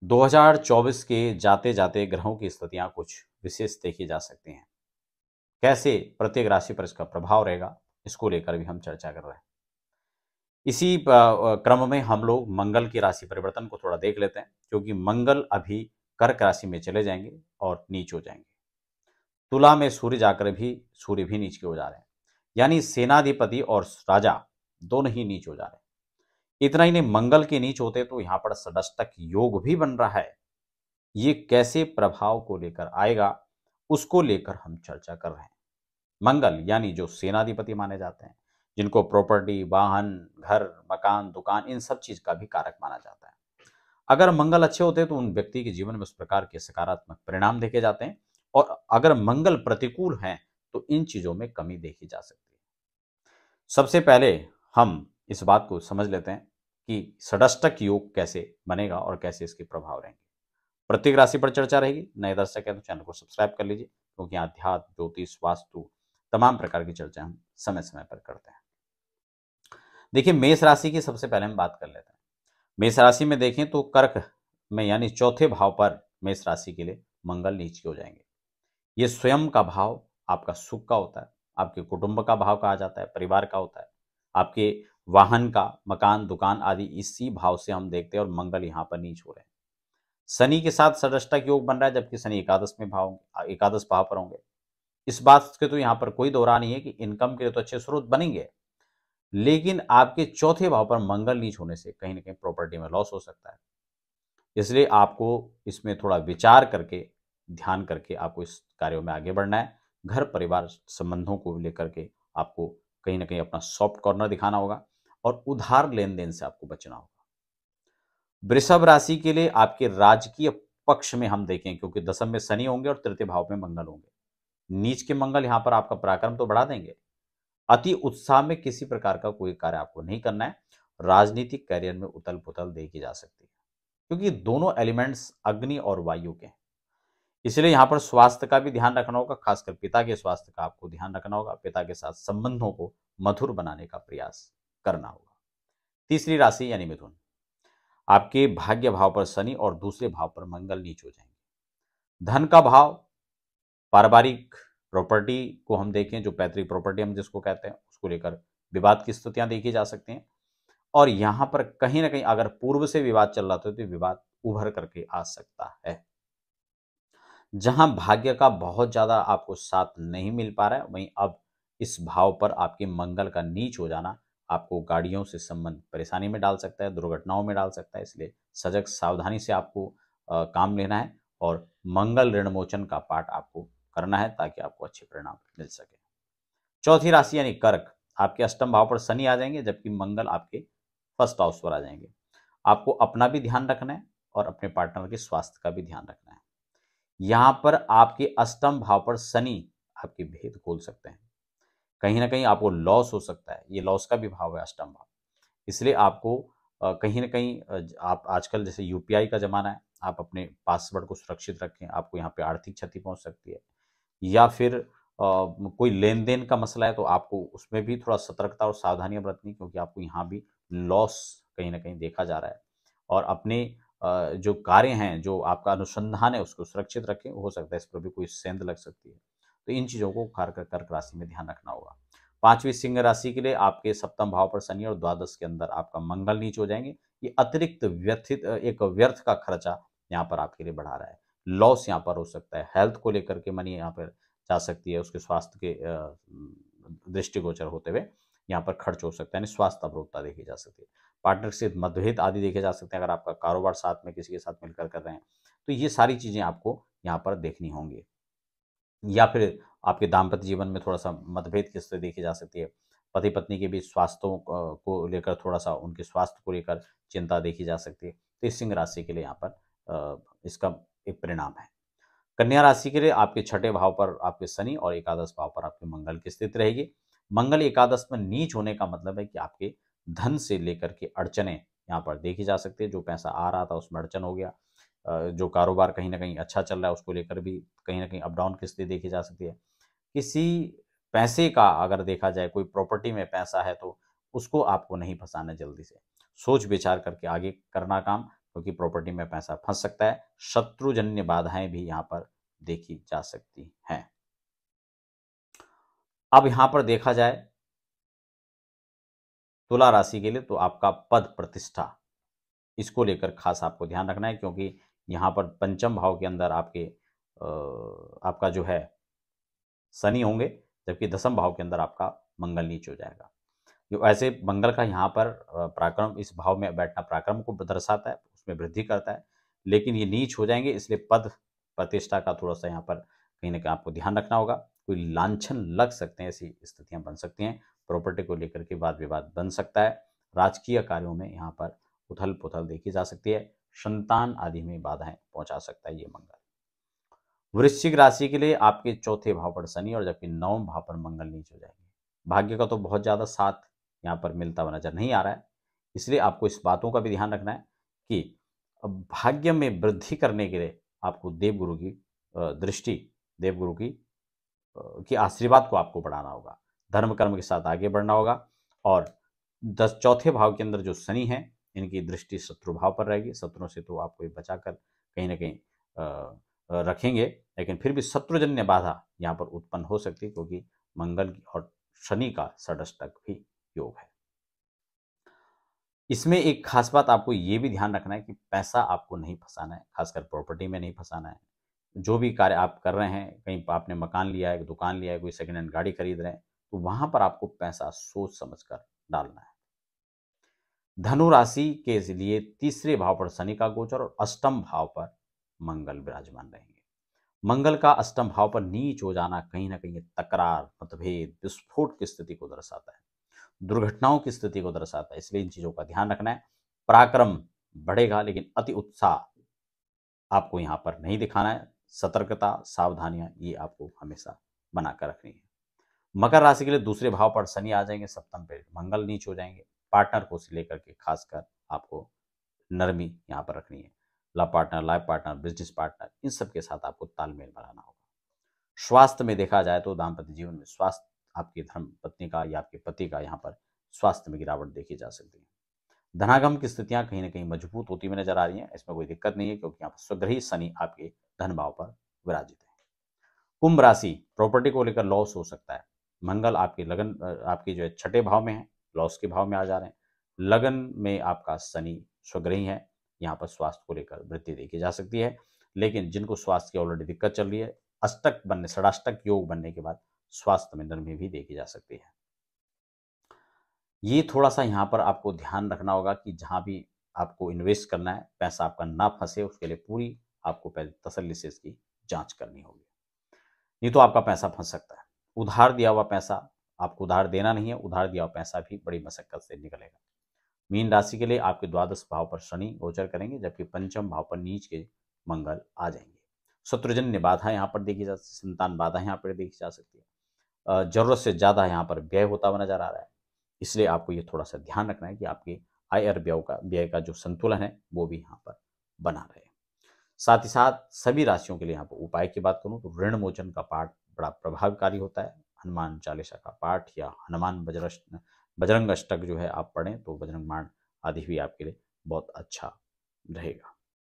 2024 के जाते जाते ग्रहों की स्थितियां कुछ विशेष देखी जा सकती हैं। कैसे प्रत्येक राशि पर इसका प्रभाव रहेगा, इसको लेकर भी हम चर्चा कर रहे हैं। इसी क्रम में हम लोग मंगल की राशि परिवर्तन को थोड़ा देख लेते हैं, क्योंकि मंगल अभी कर्क राशि में चले जाएंगे और नीच हो जाएंगे। तुला में सूर्य भी नीच के हो जा रहे हैं, यानी सेनाधिपति और राजा दोनों ही नीच हो जा रहे हैं। इतना ही नहीं, मंगल के नीच होते तो यहां पर षष्टक योग भी बन रहा है। ये कैसे प्रभाव को लेकर आएगा, उसको लेकर हम चर्चा कर रहे हैं। मंगल यानी जो सेनाधिपति माने जाते हैं, जिनको प्रॉपर्टी, वाहन, घर, मकान, दुकान, इन सब चीज का भी कारक माना जाता है। अगर मंगल अच्छे होते हैं तो उन व्यक्ति के जीवन में उस प्रकार के सकारात्मक परिणाम देखे जाते हैं, और अगर मंगल प्रतिकूल हैं तो इन चीजों में कमी देखी जा सकती है। सबसे पहले हम इस बात को समझ लेते हैं कि षष्टक योग कैसे बनेगा और कैसे इसके प्रभाव रहेंगे। प्रत्येक राशि पर चर्चा रहेगी। नए दर्शक हैं तो चैनल को सब्सक्राइब कर लीजिए, क्योंकि अध्यात्म, ज्योतिष, वास्तु, तमाम प्रकार की चर्चा हम समय समय पर करते हैं। देखिए, मेष राशि की सबसे पहले हम बात कर लेते हैं। मेष राशि में देखें तो कर्क में यानी चौथे भाव पर मेष राशि के लिए मंगल नीच के हो जाएंगे। ये स्वयं का भाव आपका सुख का होता है, आपके कुटुंब का भाव कहा जाता है, परिवार का होता है, आपके वाहन का, मकान, दुकान आदि इसी भाव से हम देखते हैं, और मंगल यहाँ पर नीच हो रहे हैं। शनि के साथ षष्टक योग बन रहा है, जबकि शनि एकादश भाव पर होंगे। इस बात के तो यहाँ पर कोई दोहरा नहीं है कि इनकम के लिए तो अच्छे स्रोत बनेंगे, लेकिन आपके चौथे भाव पर मंगल नीच होने से कहीं ना कहीं प्रॉपर्टी में लॉस हो सकता है। इसलिए आपको इसमें थोड़ा विचार करके, ध्यान करके आपको इस कार्यों में आगे बढ़ना है। घर परिवार संबंधों को लेकर के आपको कहीं ना कहीं अपना सॉफ्ट कॉर्नर दिखाना होगा, और उधार लेन देन से आपको बचना होगा। वृषभ राशि के लिए आपके राजकीय पक्ष में हम देखें, क्योंकि दशम में शनि होंगे और तृतीय भाव में मंगल होंगे। नीच के मंगल यहां पर आपका पराक्रम तो बढ़ा देंगे। अति उत्साह में किसी प्रकार का कोई कार्य आपको नहीं करना है। राजनीतिक कैरियर में उथल पुथल देखी जा सकती है, क्योंकि दोनों एलिमेंट्स अग्नि और वायु के हैं। इसलिए यहां पर स्वास्थ्य का भी ध्यान रखना होगा, खासकर पिता के स्वास्थ्य का आपको ध्यान रखना होगा। पिता के साथ संबंधों को मधुर बनाने का प्रयास करना होगा। तीसरी राशि यानी मिथुन, आपके भाग्य भाव पर शनि और दूसरे भाव पर मंगल नीच हो जाएंगे। धन का भाव, पारिवारिक प्रॉपर्टी को हम देखें, जो पैतृक प्रॉपर्टी हम जिसको कहते हैं, उसको लेकर विवाद की स्थितियां देखी जा सकती हैं। और यहां पर कहीं ना कहीं अगर पूर्व से विवाद चल रहा था तो विवाद उभर करके आ सकता है। जहां भाग्य का बहुत ज्यादा आपको साथ नहीं मिल पा रहा है, वहीं अब इस भाव पर आपके मंगल का नीच हो जाना आपको गाड़ियों से संबंध परेशानी में डाल सकता है, दुर्घटनाओं में डाल सकता है। इसलिए सजग सावधानी से आपको काम लेना है, और मंगल ऋण मोचन का पाठ आपको करना है, ताकि आपको अच्छे परिणाम मिल सके। चौथी राशि यानी कर्क, आपके अष्टम भाव पर शनि आ जाएंगे, जबकि मंगल आपके फर्स्ट हाउस पर आ जाएंगे। आपको अपना भी ध्यान रखना है और अपने पार्टनर के स्वास्थ्य का भी ध्यान रखना है। यहां पर आपके अष्टम भाव पर शनि आपके भेद खोल सकते हैं। कहीं ना कहीं आपको लॉस हो सकता है, ये लॉस का भी भाव है अष्टम भाव। इसलिए आपको कहीं ना कहीं आप आजकल जैसे यूपीआई का जमाना है, आप अपने पासवर्ड को सुरक्षित रखें। आपको यहाँ पे आर्थिक क्षति पहुंच सकती है, या फिर कोई लेन देन का मसला है तो आपको उसमें भी थोड़ा सतर्कता और सावधानियां बरतनी, क्योंकि आपको यहाँ भी लॉस कहीं ना कहीं देखा जा रहा है। और अपने जो कार्य हैं, जो आपका अनुसंधान है, उसको सुरक्षित रखें। हो सकता है इस पर भी कोई सेंध लग सकती है, तो इन चीज़ों को खासकर कर्क राशि में ध्यान रखना होगा। पांचवी सिंह राशि के लिए आपके सप्तम भाव पर शनि और द्वादश के अंदर आपका मंगल नीच हो जाएंगे। ये अतिरिक्त एक व्यर्थ का खर्चा यहाँ पर आपके लिए बढ़ा रहा है। लॉस यहाँ पर हो सकता है। हेल्थ को लेकर के मनी यहाँ पर जा सकती है, उसके स्वास्थ्य के दृष्टिगोचर होते हुए यहाँ पर खर्च हो सकता है, यानी स्वास्थ्य अवरोधता देखी जा सकती है। पार्टनर से मतभेद आदि देखे जा सकते हैं, अगर आपका कारोबार साथ में किसी के साथ मिलकर कर रहे हैं तो ये सारी चीज़ें आपको यहाँ पर देखनी होंगी। या फिर आपके दाम्पत्य जीवन में थोड़ा सा मतभेद की स्थिति देखी जा सकती है। पति पत्नी के बीच स्वास्थ्यों को लेकर थोड़ा सा, उनके स्वास्थ्य को लेकर चिंता देखी जा सकती है। तो इस सिंह राशि के लिए यहाँ पर इसका एक परिणाम है। कन्या राशि के लिए आपके छठे भाव पर आपके शनि और एकादश भाव पर आपके मंगल की स्थिति रहेगी। मंगल एकादश में नीच होने का मतलब है कि आपके धन से लेकर के अड़चने यहाँ पर देखी जा सकती है। जो पैसा आ रहा था उसमें अड़चन हो गया। जो कारोबार कहीं ना कहीं अच्छा चल रहा है उसको लेकर भी कहीं ना कहीं अप डाउन की स्थिति देखी जा सकती है। किसी पैसे का अगर देखा जाए, कोई प्रॉपर्टी में पैसा है तो उसको आपको नहीं फंसाना, जल्दी से सोच विचार करके आगे करना काम, क्योंकि प्रॉपर्टी में पैसा फंस सकता है। शत्रुजन्य बाधाएं भी यहाँ पर देखी जा सकती हैं। अब यहाँ पर देखा जाए तुला राशि के लिए, तो आपका पद प्रतिष्ठा, इसको लेकर खास आपको ध्यान रखना है, क्योंकि यहाँ पर पंचम भाव के अंदर आपका जो है शनि होंगे, जबकि दसम भाव के अंदर आपका मंगल नीच हो जाएगा। जो ऐसे मंगल का यहाँ पर पराक्रम, इस भाव में बैठना पराक्रम को दर्शाता है, उसमें वृद्धि करता है, लेकिन ये नीच हो जाएंगे, इसलिए पद प्रतिष्ठा का थोड़ा सा यहाँ पर कहीं ना कहीं आपको ध्यान रखना होगा। कोई लांछन लग सकते हैं, ऐसी स्थितियां बन सकती हैं, प्रॉपर्टी को लेकर के वाद विवाद बन सकता है, राजकीय कार्यों में यहाँ पर उथल पुथल देखी जा सकती है, संतान आदि में बाधाएं पहुंचा सकता है ये मंगल। वृश्चिक राशि के लिए आपके चौथे भाव पर शनि और जबकि नवम भाव पर मंगल नीच हो जाएंगे। भाग्य का तो बहुत ज़्यादा साथ यहाँ पर मिलता हुआ नजर नहीं आ रहा है, इसलिए आपको इस बातों का भी ध्यान रखना है कि भाग्य में वृद्धि करने के लिए आपको देवगुरु की दृष्टि, देवगुरु की आशीर्वाद को आपको बढ़ाना होगा, धर्म कर्म के साथ आगे बढ़ना होगा। और चौथे भाव के अंदर जो शनि है, इनकी दृष्टि शत्रु भाव पर रहेगी। शत्रुओं से तो आपको बचाकर कहीं ना कहीं रखेंगे, लेकिन फिर भी शत्रुजन्य बाधा यहाँ पर उत्पन्न हो सकती है, क्योंकि मंगल और शनि का षष्टक भी योग है। इसमें एक खास बात आपको ये भी ध्यान रखना है कि पैसा आपको नहीं फंसाना है, खासकर प्रॉपर्टी में नहीं फंसाना है। जो भी कार्य आप कर रहे हैं, कहीं आपने मकान लिया है, दुकान लिया है, कोई सेकेंड हैंड गाड़ी खरीद रहे हैं, तो वहां पर आपको पैसा सोच समझकर डालना है। धनु राशि के लिए तीसरे भाव पर शनि का गोचर और अष्टम भाव पर मंगल विराजमान रहेंगे। मंगल का अष्टम भाव पर नीच हो जाना कहीं ना कहीं तकरार, मतभेद, विस्फोट की स्थिति को दर्शाता है, दुर्घटनाओं की स्थिति को दर्शाता है, इसलिए इन चीजों का ध्यान रखना है। पराक्रम बढ़ेगा, लेकिन अति उत्साह आपको यहाँ पर नहीं दिखाना है। सतर्कता, सावधानियां ये आपको हमेशा बनाकर रखनी है। मकर राशि के लिए दूसरे भाव पर शनि आ जाएंगे, सप्तम पे मंगल नीच हो जाएंगे। पार्टनर को से लेकर के खासकर आपको नरमी यहाँ पर रखनी है। Love partner, life partner, business partner, इन सब के साथ आपको तालमेल बनाना होगा। स्वास्थ्य में देखा जाए तो दाम्पत्य जीवन में स्वास्थ्य, आपकी धर्म पत्नी का या आपके पति का यहाँ पर स्वास्थ्य में गिरावट देखी जा सकती है। धनागम की स्थितियां कहीं ना कहीं मजबूत होती हुई नजर आ रही हैं, इसमें कोई दिक्कत नहीं है, क्योंकि यहाँ पर स्वग्रही शनि आपके धन भाव पर विराजित है। कुंभ राशि, प्रॉपर्टी को लेकर लॉस हो सकता है। मंगल आपके लगन, आपके जो है छठे भाव में है, लॉस के भाव में आ जा रहे हैं। लगन में आपका शनि स्वग्रही है, यहाँ पर स्वास्थ्य को लेकर वृद्धि देखी जा सकती है, लेकिन जिनको स्वास्थ्य की ऑलरेडी दिक्कत चल रही है, अष्टक बनने, षडाष्टक योग बनने के बाद स्वास्थ्य में नरमी भी देखी जा सकती है। ये थोड़ा सा यहाँ पर आपको ध्यान रखना होगा कि जहाँ भी आपको इन्वेस्ट करना है, पैसा आपका ना फंसे, उसके लिए पूरी आपको पहले तसल्ली से इसकी जांच करनी होगी, नहीं तो आपका पैसा फंस सकता है। उधार दिया हुआ पैसा आपको उधार देना नहीं है, उधार दिया हुआ पैसा भी बड़ी मशक्कत से निकलेगा। मीन राशि के लिए आपके द्वादश भाव पर शनि गोचर करेंगे, जबकि पंचम भाव पर नीच के मंगल आ जाएंगे। शत्रुजन्य बाधा यहाँ पर देखी जा सकती है, संतान बाधा यहाँ पर देखी जा सकती है। जरूरत से ज्यादा यहाँ पर व्यय होता हुआ नजर आ रहा है, इसलिए आपको ये थोड़ा सा ध्यान रखना है कि आपके आय और व्यय का जो संतुलन है वो भी यहाँ पर बना रहे। साथ ही साथ सभी राशियों के लिए यहाँ पर उपाय की बात करूँ तो ऋण मोचन का पाठ बड़ा प्रभावकारी होता है। हनुमान चालीसा का पाठ या हनुमान बजरंग अष्टक जो है आप पढ़ें तो बजरंग बाण आदि भी आपके लिए बहुत अच्छा रहेगा।